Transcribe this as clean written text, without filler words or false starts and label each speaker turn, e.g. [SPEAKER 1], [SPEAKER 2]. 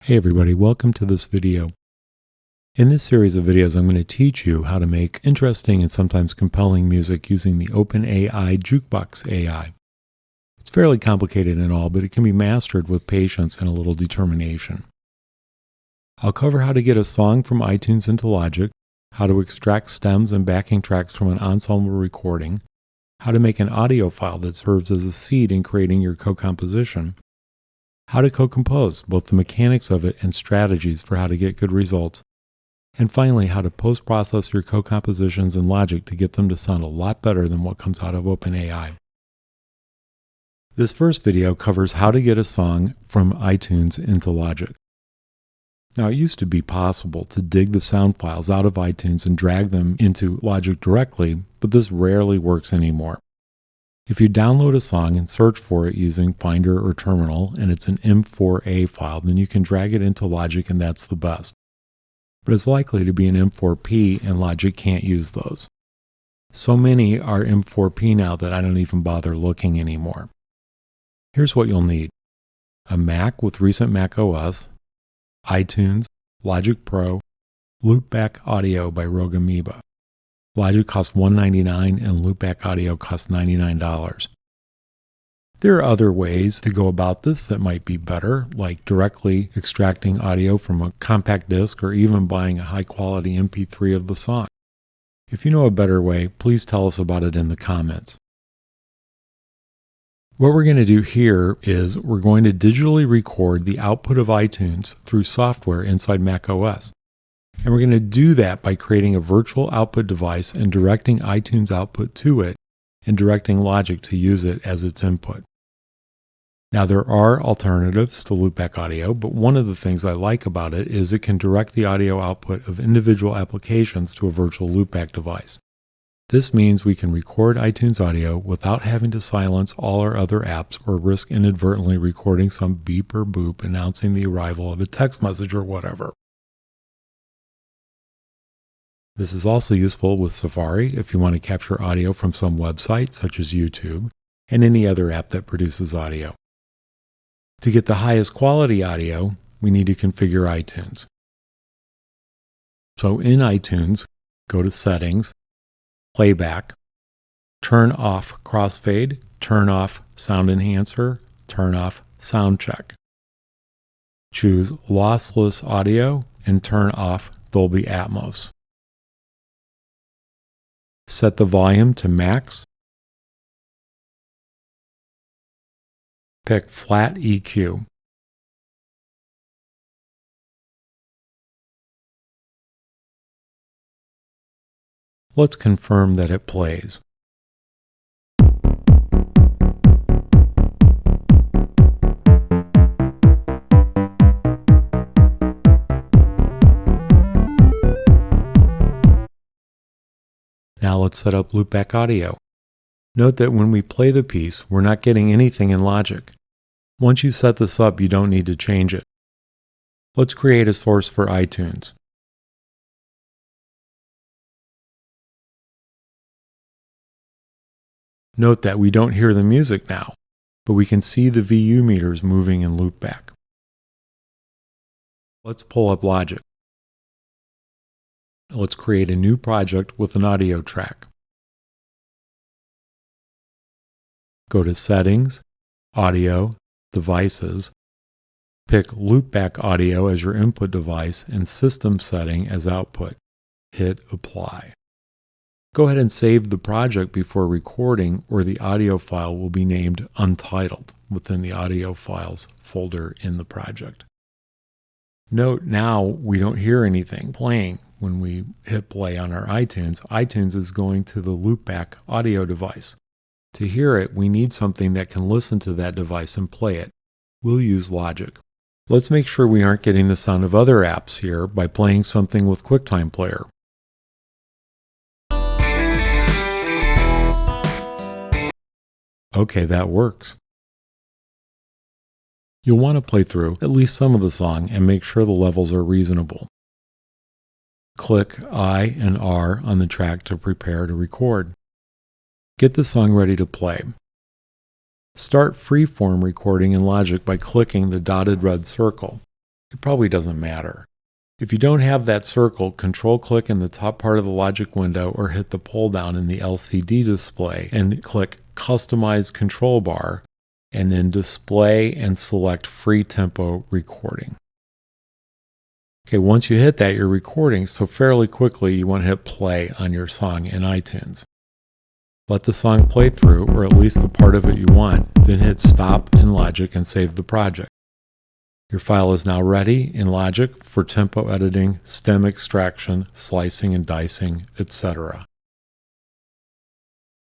[SPEAKER 1] Hey everybody, welcome to this video. In this series of videos, I'm going to teach you how to make interesting and sometimes compelling music using the OpenAI Jukebox AI. It's fairly complicated and all, but it can be mastered with patience and a little determination. I'll cover how to get a song from iTunes into Logic, how to extract stems and backing tracks from an ensemble recording, how to make an audio file that serves as a seed in creating your co-composition, how to co-compose, both the mechanics of it and strategies for how to get good results, and finally, how to post-process your co-compositions in Logic to get them to sound a lot better than what comes out of OpenAI. This first video covers how to get a song from iTunes into Logic. Now, it used to be possible to dig the sound files out of iTunes and drag them into Logic directly, but this rarely works anymore. If you download a song and search for it using Finder or Terminal and it's an M4A file, then you can drag it into Logic and that's the best. But it's likely to be an M4P and Logic can't use those. So many are M4P now that I don't even bother looking anymore. Here's what you'll need: a Mac with recent Mac OS, iTunes, Logic Pro, Loopback Audio by Rogue Amoeba. Logic costs $199 and Loopback Audio costs $99. There are other ways to go about this that might be better, like directly extracting audio from a compact disc or even buying a high-quality MP3 of the song. If you know a better way, please tell us about it in the comments. What we're going to do here is we're going to digitally record the output of iTunes through software inside Mac OS. And we're going to do that by creating a virtual output device and directing iTunes output to it and directing Logic to use it as its input. Now, there are alternatives to Loopback Audio, but one of the things I like about it is it can direct the audio output of individual applications to a virtual loopback device. This means we can record iTunes audio without having to silence all our other apps or risk inadvertently recording some beep or boop announcing the arrival of a text message or whatever. This is also useful with Safari if you want to capture audio from some website, such as YouTube, and any other app that produces audio. To get the highest quality audio, we need to configure iTunes. So in iTunes, go to Settings, Playback, turn off Crossfade, turn off Sound Enhancer, turn off Sound Check. Choose Lossless Audio and turn off Dolby Atmos. Set the volume to max. Pick Flat EQ. Let's confirm that it plays. Now let's set up Loopback Audio. Note that when we play the piece, we're not getting anything in Logic. Once you set this up, you don't need to change it. Let's create a source for iTunes. Note that we don't hear the music now, but we can see the VU meters moving in Loopback. Let's pull up Logic. Let's create a new project with an audio track. Go to Settings, Audio, Devices, pick Loopback Audio as your input device and System Setting as output. Hit Apply. Go ahead and save the project before recording, or the audio file will be named Untitled within the audio files folder in the project. Note now we don't hear anything playing when we hit play on our iTunes. iTunes is going to the Loopback Audio device. To hear it, we need something that can listen to that device and play it. We'll use Logic. Let's make sure we aren't getting the sound of other apps here by playing something with QuickTime Player. Okay, that works. You'll want to play through at least some of the song and make sure the levels are reasonable. Click I and R on the track to prepare to record. Get the song ready to play. Start freeform recording in Logic by clicking the dotted red circle. It probably doesn't matter. If you don't have that circle, control-click in the top part of the Logic window or hit the pull-down in the LCD display and click Customize Control Bar, and then Display and select Free Tempo Recording. Okay, once you hit that, you're recording, so fairly quickly you want to hit play on your song in iTunes. Let the song play through, or at least the part of it you want, then hit Stop in Logic and save the project. Your file is now ready in Logic for tempo editing, stem extraction, slicing and dicing, etc.